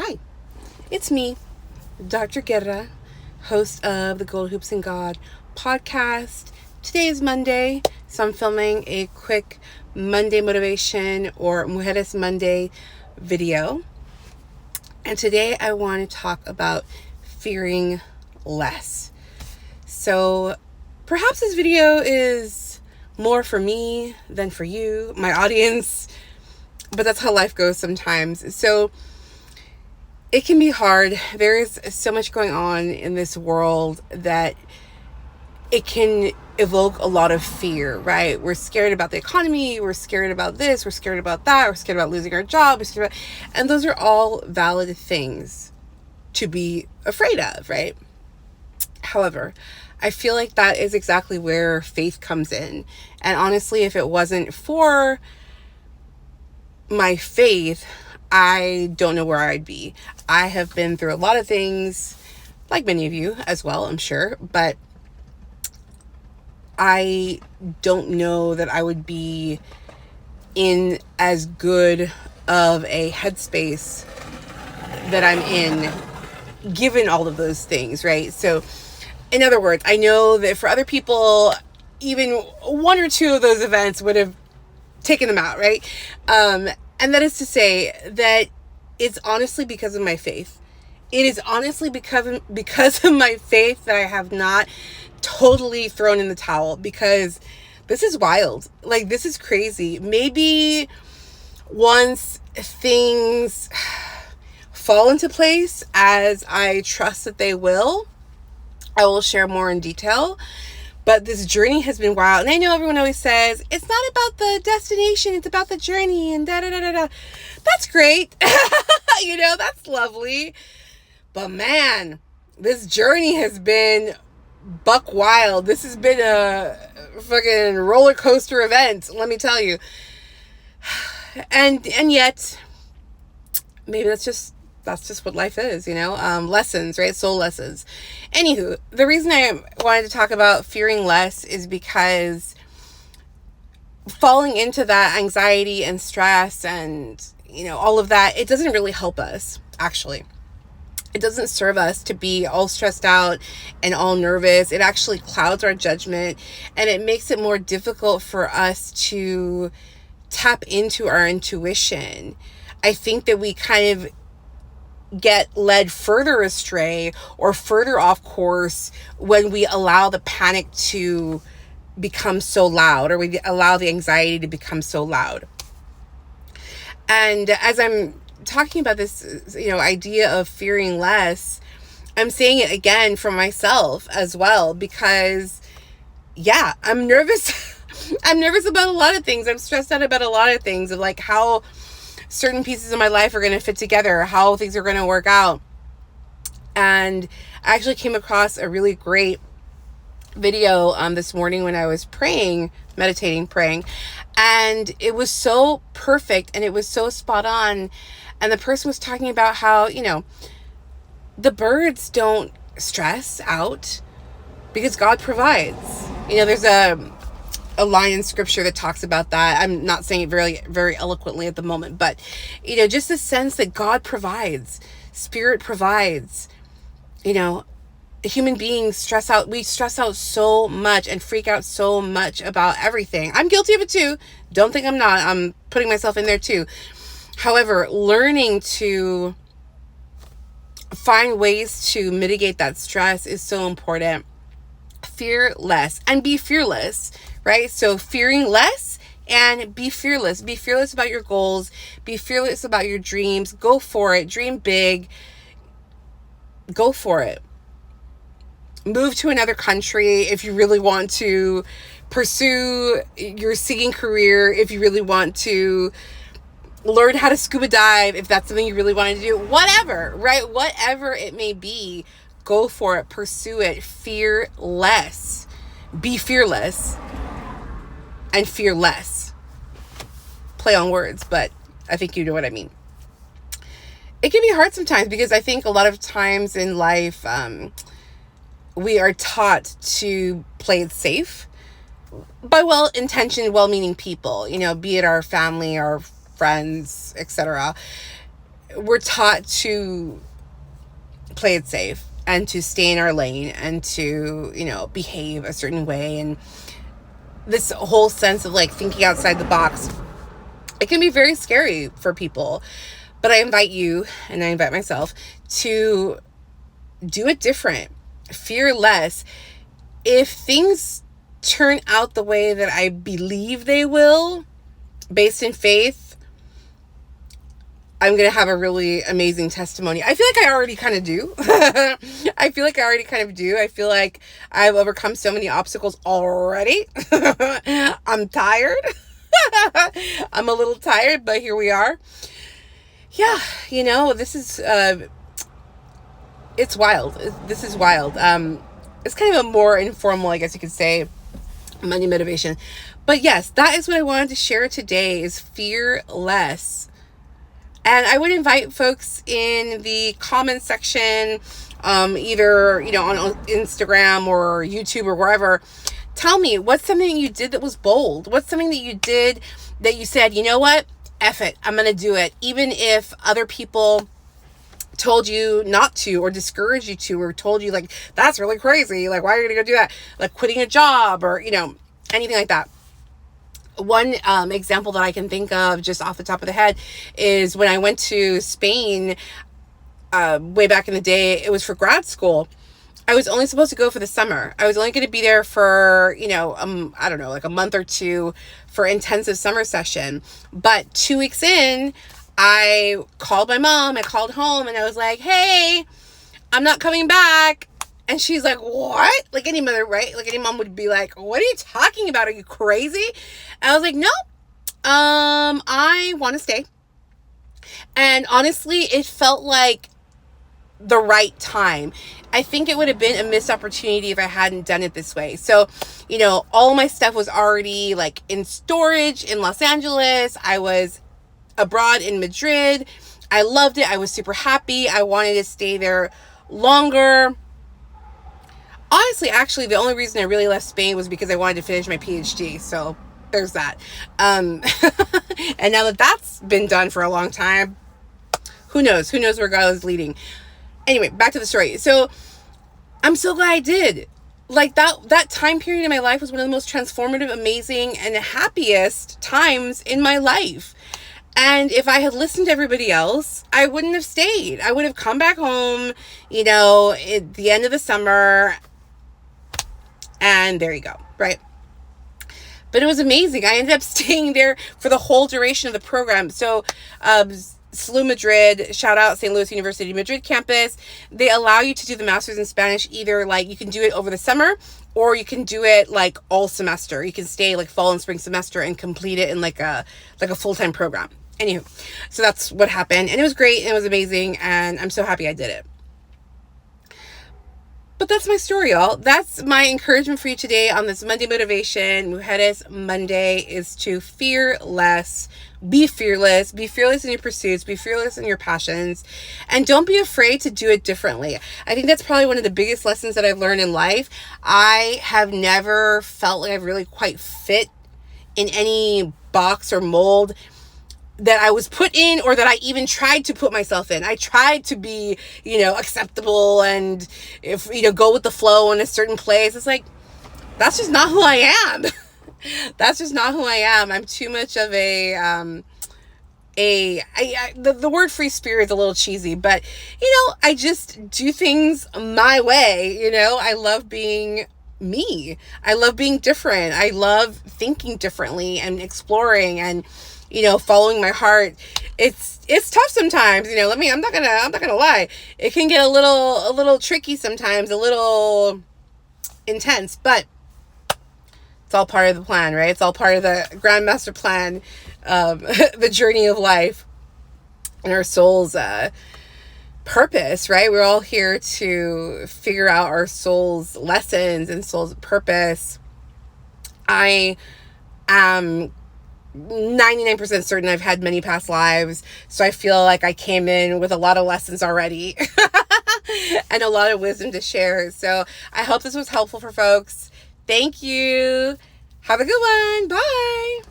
Hi, it's me, Dr. Guerra, host of the Gold Hoops and God podcast. Today is Monday, so I'm filming a quick Monday motivation or Mujeres Monday video. And today I want to talk about fearing less. So perhaps this video is more for me than for you, my audience, but that's how life goes sometimes. So it can be hard. There is so much going on in this world that it can evoke a lot of fear, right? We're scared about the economy. We're scared about this. We're scared about that. We're scared about losing our job. And those are all valid things to be afraid of, right? However, I feel like that is exactly where faith comes in. And honestly, if it wasn't for my faith, I don't know where I'd be. I have been through a lot of things, like many of you as well, I'm sure, but I don't know that I would be in as good of a headspace that I'm in, given all of those things, right? So, in other words, I know that for other people, even one or two of those events would have taken them out, right? And that is to say that it's honestly because of my faith. It is honestly because of my faith that I have not totally thrown in the towel, because this is wild. Like, this is crazy. Maybe once things fall into place, as I trust that they will, I will share more in detail. But this journey has been wild. And I know everyone always says, it's not about the destination, it's about the journey, and da-da-da-da-da. That's great. That's lovely. But man, this journey has been buck wild. This has been a fucking roller coaster event, let me tell you. And yet, maybe that's just what life is, lessons, right? Soul lessons. Anywho, the reason I wanted to talk about fearing less is because falling into that anxiety and stress and, all of that, it doesn't really help us, actually. It doesn't serve us to be all stressed out and all nervous. It actually clouds our judgment, and it makes it more difficult for us to tap into our intuition. I think that we kind of get led further astray or further off course when we allow the panic to become so loud, or we allow the anxiety to become so loud. And as I'm talking about this, idea of fearing less, I'm saying it again for myself as well, because I'm nervous. I'm nervous about a lot of things. I'm stressed out about a lot of things, of like how certain pieces of my life are going to fit together, how things are going to work out. And I actually came across a really great video this morning when I was praying, and it was so perfect and it was so spot on. And the person was talking about how, the birds don't stress out because God provides. There's a line in scripture that talks about that. I'm not saying it very, very eloquently at the moment, but, just the sense that God provides, Spirit provides. Human beings stress out. We stress out so much and freak out so much about everything. I'm guilty of it too. Don't think I'm not. I'm putting myself in there too. However, learning to find ways to mitigate that stress is so important. Fear less and be fearless, right? So fearing less and be fearless. Be fearless about your goals. Be fearless about your dreams. Go for it. Dream big. Go for it. Move to another country if you really want to pursue your singing career, if you really want to learn how to scuba dive, if that's something you really want to do, whatever, right? Whatever it may be, go for it, pursue it, fear less, be fearless, and fear less. Play on words, but I think you know what I mean. It can be hard sometimes, because I think a lot of times in life, we are taught to play it safe by well-intentioned, well-meaning people, be it our family, our friends, etc. we're taught to play it safe and to stay in our lane and to, behave a certain way. And this whole sense of like thinking outside the box, it can be very scary for people. But I invite you, and I invite myself, to do it different. Fear less. If things turn out the way that I believe they will, based in faith, I'm going to have a really amazing testimony. I feel like I already kind of do. I feel like I've overcome so many obstacles already. I'm tired. I'm a little tired, but here we are. Yeah, this is, it's wild. This is wild. It's kind of a more informal, I guess you could say, Monday motivation. But yes, that is what I wanted to share today, is fear less. And I would invite folks in the comments section, either, on Instagram or YouTube or wherever, tell me, what's something you did that was bold? What's something that you did that you said, you know what? F it, I'm going to do it. Even if other people told you not to, or discouraged you to, or told you like, that's really crazy. Like, why are you going to go do that? Like quitting a job or, anything like that. One example that I can think of just off the top of the head is when I went to Spain way back in the day. It was for grad school. I was only supposed to go for the summer. I was only going to be there for, I don't know, like a month or two for intensive summer session. But 2 weeks in, I called my mom. I called home and I was like, hey, I'm not coming back. And she's like, what? Like any mother, right? Like any mom would be like, what are you talking about? Are you crazy? And I was like, no, I want to stay. And honestly, it felt like the right time. I think it would have been a missed opportunity if I hadn't done it this way. So, all my stuff was already like in storage in Los Angeles. I was abroad in Madrid. I loved it. I was super happy. I wanted to stay there longer. Honestly, actually, the only reason I really left Spain was because I wanted to finish my PhD. So there's that. And now that that's been done for a long time, who knows where God is leading. Anyway, back to the story. So I'm so glad I did. Like that time period in my life was one of the most transformative, amazing, and happiest times in my life. And if I had listened to everybody else, I wouldn't have stayed. I would have come back home, at the end of the summer. And there you go, right? But it was amazing. I ended up staying there for the whole duration of the program. So, SLU Madrid, shout out St. Louis University Madrid campus. They allow you to do the master's in Spanish, either like you can do it over the summer or you can do it like all semester. You can stay like fall and spring semester and complete it in like a full-time program. Anywho, so that's what happened. And it was great. And it was amazing. And I'm so happy I did it. But that's my story, y'all. That's my encouragement for you today on this Monday motivation. Mujeres Monday is to fear less. Be fearless. Be fearless in your pursuits. Be fearless in your passions. And don't be afraid to do it differently. I think that's probably one of the biggest lessons that I've learned in life. I have never felt like I've really quite fit in any box or mold that I was put in, or that I even tried to put myself in. I tried to be, acceptable and if, go with the flow in a certain place. It's like, that's just not who I am. That's just not who I am. I'm too much of the word free spirit is a little cheesy, but I just do things my way. I love being me. I love being different. I love thinking differently and exploring and following my heart. It's tough sometimes, I'm not gonna lie. It can get a little tricky sometimes, a little intense, but it's all part of the plan, right? It's all part of the grand master plan, the journey of life and our soul's purpose, right? We're all here to figure out our soul's lessons and soul's purpose. I am 99% certain I've had many past lives, so I feel like I came in with a lot of lessons already and a lot of wisdom to share. So I hope this was helpful for folks. Thank you. Have a good one. Bye.